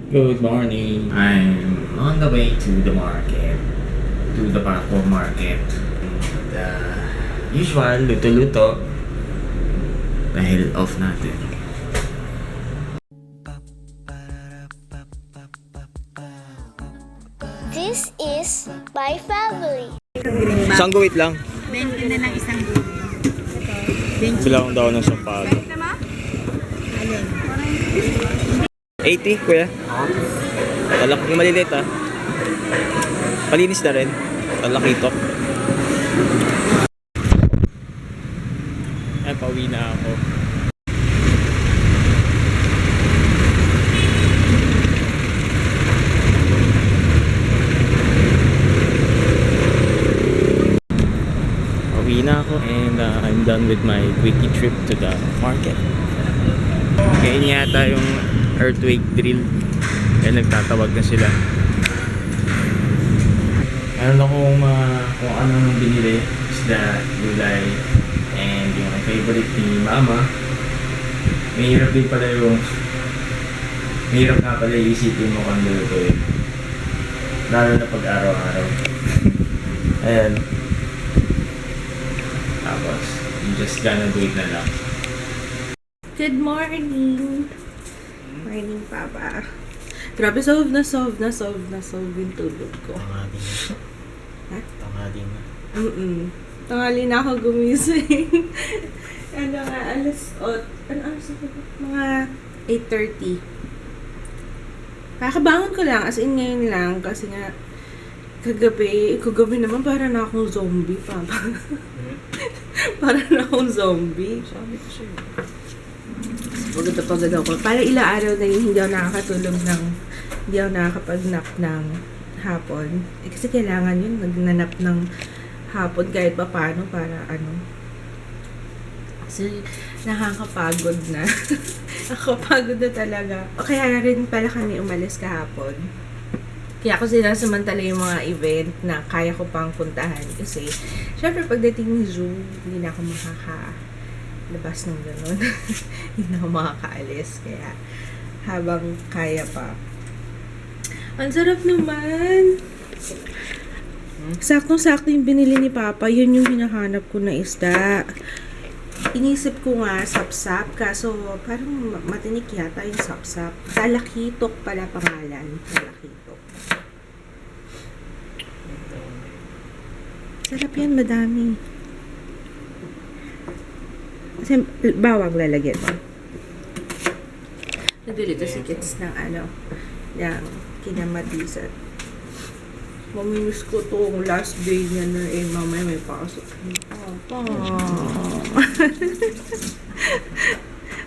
Good morning. I'm on the way to the market, to the Paco market. The usual, luto-luto. Dahil off natin. This is my family. Isang guwit lang. 20 na lang isang buwi. Bilang daw ng sampalo. Alin? 80, kuya? Talak yung maliliit ah. Palinis na rin. Talakitok. Ay, pauwi na ako. Pauwi na ako and I'm done with my quickie trip to the market. Kaya yata yung earthquake drill. Kaya nagtatawag na sila. Meron akong kung anong binili. Isda, gulay, and yung favorite ni Mama. Mahirap din pala yung mahirap nga pala iisipin mo kung lulutuin. Lalo na pag araw-araw. Ayan. Tapos, you just gonna do it na lang. Good morning! Morning, Papa. Grabe, solve na yung tulog ko. Tanghali na. Ha? Tanghali na. Tanghali na ako gumising. Ano nga, ano oras ako? Mga 8:30. Kakabangon ko lang, as in ngayon lang, kasi nga, kagabi naman para na akong zombie, Papa. Para na akong zombie. Sabi ko sa'yo. Pagod ako. Para ilang araw na yun, hindi ako hindi ako nakakapag-nap ng hapon. Kasi kailangan yun, nagnanap ng hapon kahit pa paano para Kasi nakakapagod na. Nakakapagod na talaga. O kaya rin pala kami umalis kahapon. Kaya ako sinasamantala yung mga event na kaya ko pang puntahan. Kasi, syempre pagdating ni Zoom, hindi na ako labas ng gano'n. Hindi na ako makakaalis. Kaya, habang kaya pa. Ang sarap naman! Saktong-sakto yung binili ni Papa. Yun yung hinahanap ko na isda. Inisip ko nga, sapsap. Kaso, parang matinik yata yung sapsap. Talakitok pala pangalan. Talakitok. Sarap yan, madami. Kasi bawang lalagyan mo. Nabili to si Kits ng ng kinamatisan. Mamimiss ko to last day niya na mamaya may pasok.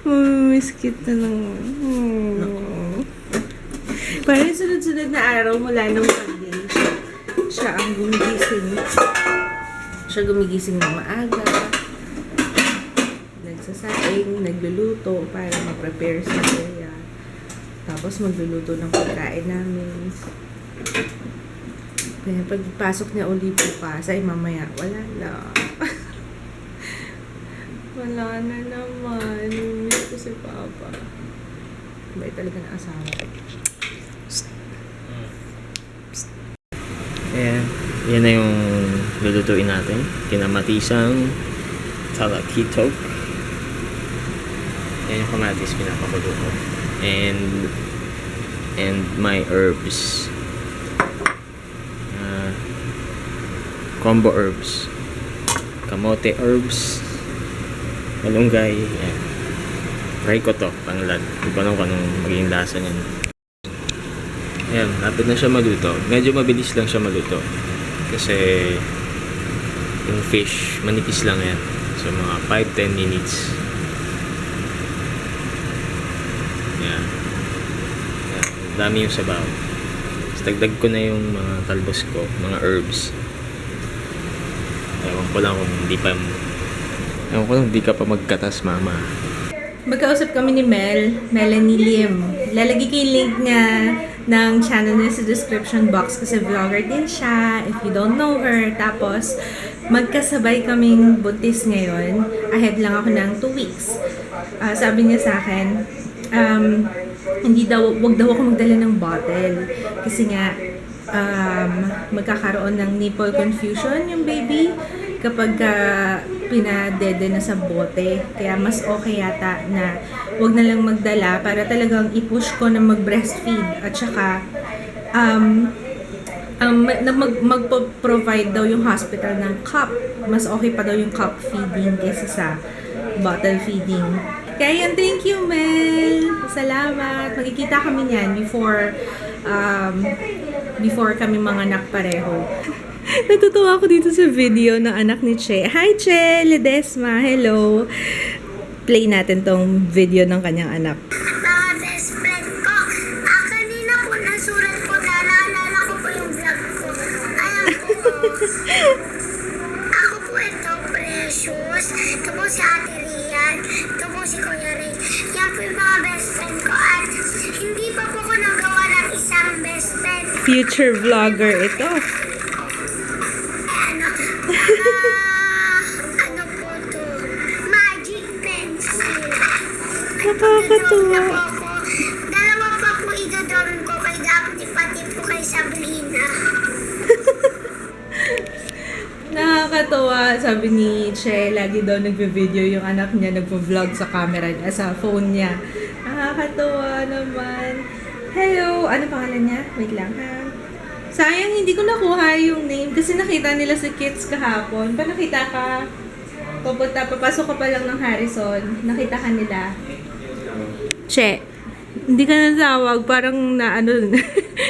Mamimiss kita ng parang sunod-sunod na araw mula nung Monday siya ang gumigising. Siya gumigising ng maaga. Nagsasaing, nagluluto para ma-prepare sa kuya. Tapos magluluto ng pagkain namin. Kaya pagpasok niya uli bukas, ay mamaya, wala na. Wala na naman. Miss ko si Papa. May talaga na asawa. Ayan. Yan na yung lulutuin natin. Kinamatisang talakitok. Yan yung kamatis pinapakulo ko. And my herbs. Combo herbs. Kamote herbs. Malunggay. Ayan. Try ko to. Panglad. Di ba nung anong magiging lasa niyan. Ayan. Lapit na siya maluto. Medyo mabilis lang siya maluto. Kasi yung fish, manipis lang yan. So mga 5-10 minutes. Yan. Yan. Dami yung sabaw. Tapos dagdag ko na yung mga talbos ko, mga herbs. Ewan ko lang kung hindi ka pa magkatas, Mama. Magkausap kami ni Melanie Lim. Lalagay ko yung link niya ng channel niya sa description box kasi vlogger din siya, if you don't know her. Tapos, magkasabay kaming buntis ngayon. Ahead lang ako ng 2 weeks. Sabi niya sa akin, wag daw ako magdala ng bottle. Kasi nga, magkakaroon ng nipple confusion yung baby kapag pinadede na sa bote. Kaya mas okay yata na wag na lang magdala para talagang i-push ko na mag-breastfeed. At saka, mag-provide daw yung hospital ng cup. Mas okay pa daw yung cup feeding kaysa sa bottle feeding. Kaya yun, thank you, Mel. Salamat. Magkikita kami niyan before kami manganak pareho. Natutuwa ako dito sa video ng anak ni Che. Hi, Che! Ledesma, hello! Play natin tong video ng kanyang anak. Mga best friend ko. Kanina po nasurat ko na naalala ko po yung vlog ko. Ayan po. Ako po ito, Precious. Ito po si Ate Rian. Ito po si Kuya Ray. Yan po yung mga best friend ko. At hindi pa po ko nagawa ng isang best friend. Future vlogger ito. Ano po to? Magic pencil. Nakakatuwa. Dalawa pa po idodawin ko kay Daphne pati po kay Sabrina. Nakakatuwa. Sabi ni Che, lagi daw nagbe-video yung anak niya, nagpo-vlog sa camera niya, sa phone niya. Nakakatuwa naman. Hello! Ano pangalan niya? Wait lang ha. Sayang, hindi ko nakuha yung name kasi nakita nila sa kids kahapon. Pa nakita ka? Papasok ka pa lang ng Harrison. Nakita ka nila. Che, hindi ka natawag. Parang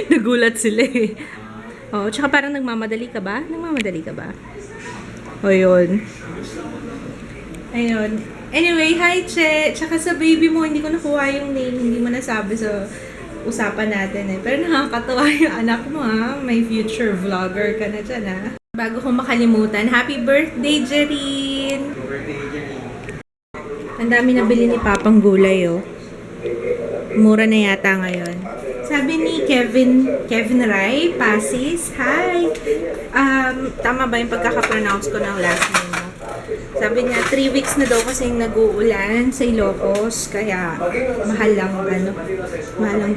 nagulat sila eh. Oh, tsaka parang nagmamadali ka ba? Nagmamadali ka ba? O yun. Ayun. Anyway, hi Che. Tsaka sa baby mo, hindi ko nakuha yung name. Hindi mo nasabi sa usapan natin eh. Pero nakakatawa yung anak mo ha. May future vlogger ka na dyan ha. Bago ko makalimutan, happy birthday, Jerin! Ang dami nabili ni Papang gulay oh. Mura na yata ngayon. Sabi ni Kevin Rai, Pasis, hi! Tama ba yung pagkaka-pronounce ko ng last name mo? Sabi niya, 3 weeks na daw kasi nag-uulan sa Ilocos, kaya mahal ang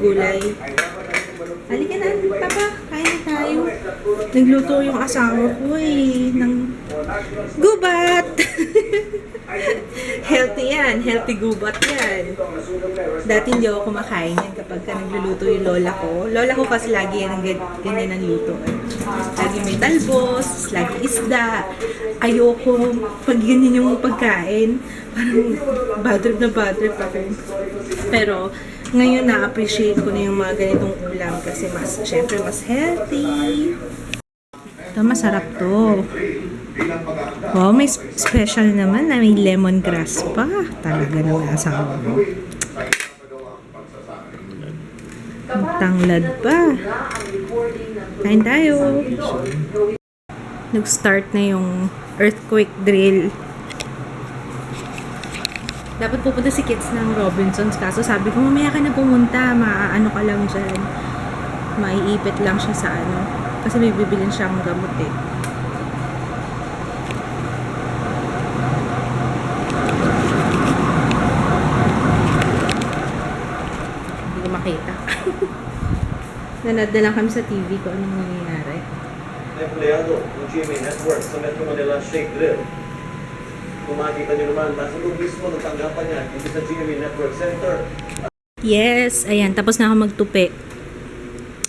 gulay. Halika na, Papa, kain na tayo. Nagluto yung asawa ko eh, ng gubat! Healthy yan, healthy gubat yan. Dati hindi ako kumakain yan kapag nagluluto yung lola ko. Lola ko kasi lagi yan ang ganyan ang luto. Lagi may talbos, lagi isda. Ayoko pag ganyan yung pagkain. Parang bad trip ako. Pero ngayon na-appreciate ko na yung mga ganitong ulam kasi syempre mas healthy. Ito, masarap to. Wow, may special naman na may lemongrass pa. Talaga naman asawa mo. Tanglad pa. Kain tayo. Nag-start na yung earthquake drill. Dapat pupunta si Kids ng Robinsons kaso sabi ko mamaya ka na pumunta, maaano ka lang dyan. Maiipit lang siya sa kasi may bibilin siyang gamot eh. Hindi ko makita. Nanood na lang kami sa TV kung anong nangyayari. Empleyado ng GMA Network sa Metro Manila Shake Drill. Kung makikita nyo naman, nasa loob mismo ng tanggapan niya dito sa GMA Network Center. Yes, ayan. Tapos na ako magtupi.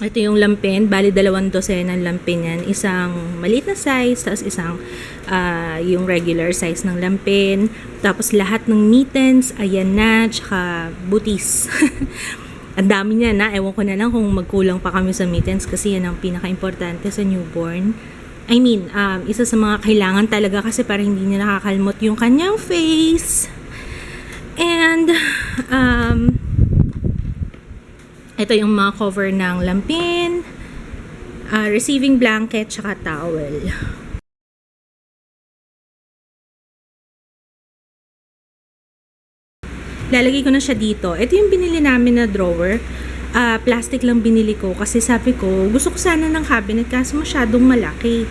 Ito yung lampin. Bali, 2 dosenang lampin yan. Isang maliit na size, tapos isang yung regular size ng lampin. Tapos lahat ng mittens, ayan na, tsaka butis. Ang dami niya na. Ewan ko na lang kung magkulang pa kami sa mittens kasi yan ang pinaka-importante sa newborn. I mean, isa sa mga kailangan talaga kasi para hindi niya nakakalmot yung kanyang face. And, ito yung mga cover ng lampin, receiving blanket, tsaka towel. Lalagay ko na siya dito. Ito yung binili namin na drawer. Plastic lang binili ko kasi sabi ko, gusto ko sana ng cabinet kasi masyadong malaki.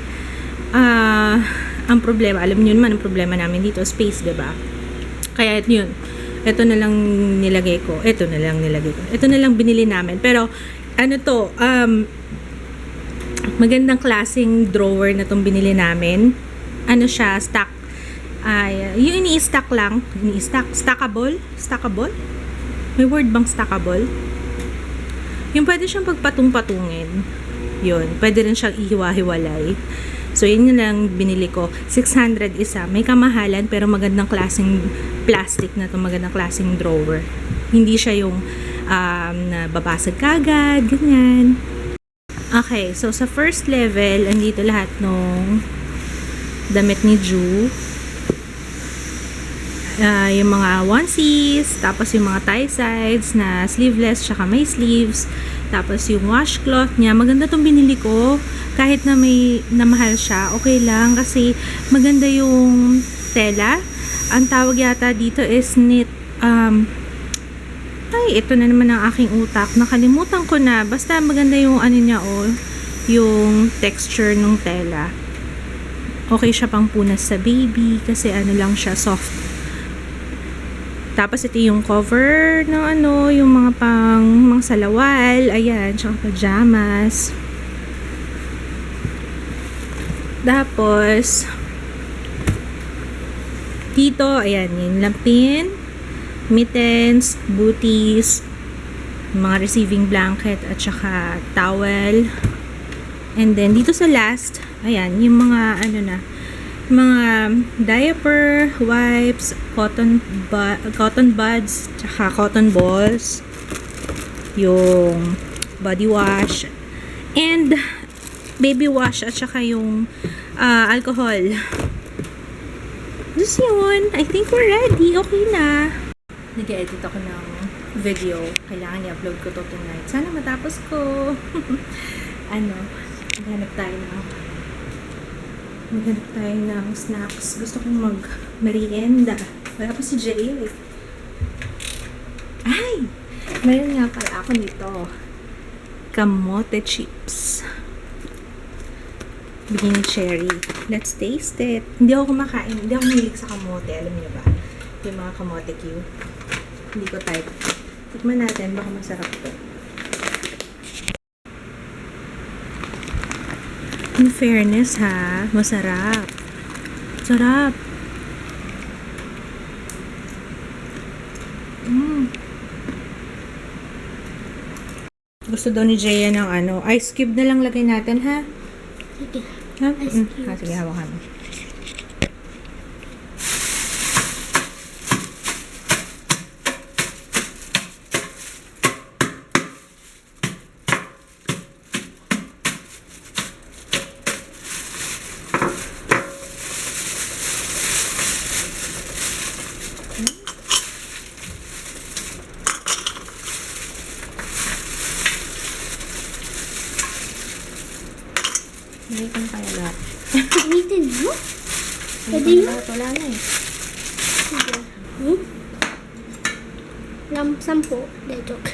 Ang problema, alam niyo naman ang problema namin dito, space, 'di ba? Kaya yun. Ito na lang nilagay ko. Ito na lang binili namin. Pero, ano to, magandang klaseng drawer na tong binili namin. Ano siya, stock. Yung ini-stack lang. Stackable? May word bang stackable? Yung pwede siyang pagpatung-patungin. Yun. Pwede rin siyang ihiwa-hiwalay. So, yun yung lang binili ko. 600 isa. May kamahalan, pero magandang klaseng plastic na to. Magandang klaseng drawer. Hindi siya yung nababasag kagad. Ganyan. Okay. So, sa first level, andito lahat nung damit ni Ju. Yung mga onesies, tapos yung mga tie sides na sleeveless, tsaka may sleeves, tapos yung washcloth niya. Maganda tong binili ko. Kahit na may namahal siya, okay lang kasi maganda yung tela. Ang tawag yata dito is knit. Ito na naman ang aking utak. Nakalimutan ko na. Basta maganda yung ano niya, yung texture ng tela. Okay siya pang punas sa baby kasi ano lang siya, soft. Tapos ito yung cover ng yung mga mga salawal, ayan, tsaka pajamas. Tapos dito, ayan, yung lampin, mittens, booties, mga receiving blanket, at saka towel. And then dito sa last, ayan, yung mga mga diaper, wipes, cotton buds, tsaka cotton balls, yung body wash, and baby wash, at saka yung alcohol. Just yun. I think we're ready. Okay na. Nag-edit ako ng video. Kailangan i-upload ko to tonight. Sana matapos ko. Maghanap tayo ng snacks. Gusto kong mag-merienda. Wala pa si Jay. Ay! Meron nga pala ako nito. Kamote chips. Bigyan ni Cherry. Let's taste it. Hindi ako kumakain. Hindi ako mahilig sa kamote. Alam niyo ba? Yung mga kamote cube. Hindi ko type. Tikman natin. Baka masarap to. In fairness ha, masarap. Sarap. Gusto daw ni Jaya ng ice cube na lang lagay natin ha? Sige. Ha? Ice cube. Sige, hawakan mo. Hindi kang kaya lahat. Gamitin mo? Pwede Hindi mo? lahat, wala na eh. Sige. Sampo. De, joke.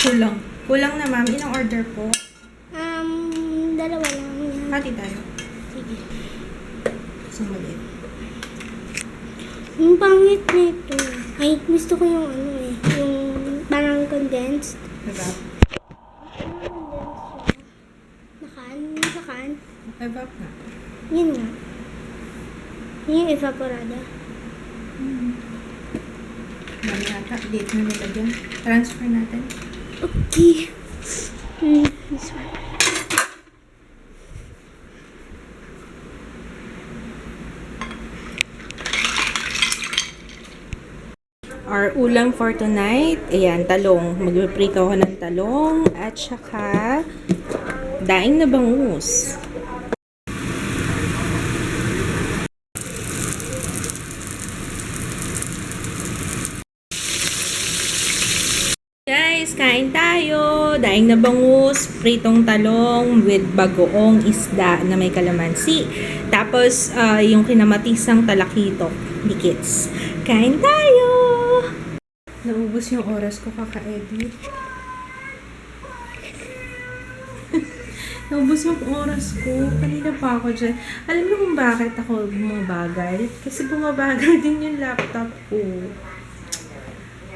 Kulang. Kulang na ma'am. Ilang order po? Dalawa lang yan. Pati tayo. Sige. Isang maliit. Yung pangit nito. Ay, gusto ko yung yung parang condensed. Diba? Sa kan. Evap na. Yun nga. Yun yung evaporada. Dami nata. Date na nilagyan. Transfer natin. Okay. This one. Our ulam for tonight, ayan, talong. Mag-prito ako ng talong at saka daing na bangus. Guys, kain tayo. Daing na bangus, pritong talong with bagoong isda na may kalamansi. Tapos, yung kinamatisang talakito, dikits. Kain tayo! Naubos yung oras ko kaka-edit. Naubos yung oras ko. Kanina pa ako dyan. Alam niyo kung bakit ako bumabagal? Kasi bumabagal din yung laptop ko.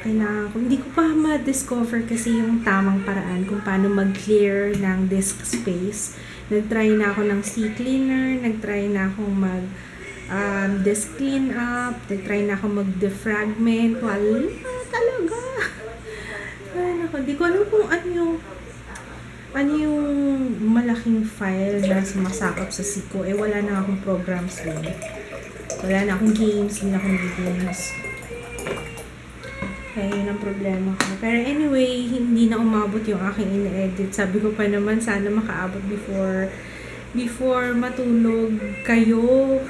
kailangan ko, hindi ko pa ma-discover kasi yung tamang paraan kung paano mag-clear ng disk space. Nag-try na ako ng C-cleaner, nag-try na akong disk clean up, nag-try na ako mag-defragment. Wala talaga. Ay, naku, di ko alam kung ano yung malaking file na sumasakop sa Siko. Wala na akong programs doon. Wala na akong games, hindi na akong games. Kaya yun ang problema ko. Pero anyway, hindi na umabot yung aking in-edit. Sabi ko pa naman, sana makaabot before matulog kayo.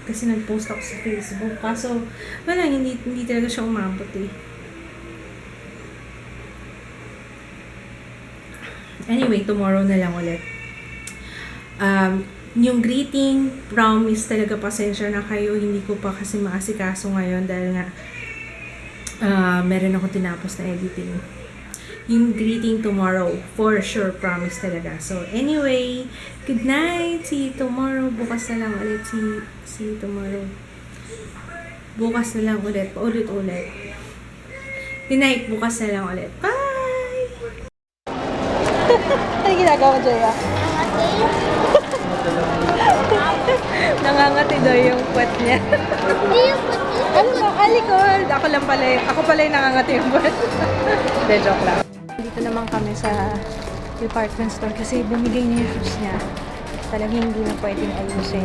Kasi nag-post ako sa Facebook. Kaso, wala, hindi talaga siya umabot eh. Anyway, tomorrow na lang ulit. Yung greeting, promise talaga, pasensya na kayo. Hindi ko pa kasi maasikaso ngayon dahil nga meron ako tinapos na editing. Yung greeting tomorrow, for sure, promise talaga. So, anyway, good night! See you tomorrow. Bukas na lang ulit. See you tomorrow. Bukas na lang ulit. Paulit-ulit. Good night. Bukas na lang ulit. Bye! Ano ginagawa mo, Joya? Nangangati daw yung puwet niya. Ano ba? Alikod! Ako pala yung nangangati yung puwet. De, joke lang. Dito naman kami sa department store kasi bumigay niya yung shoes niya. Talagang hindi na pwedeng ayusin.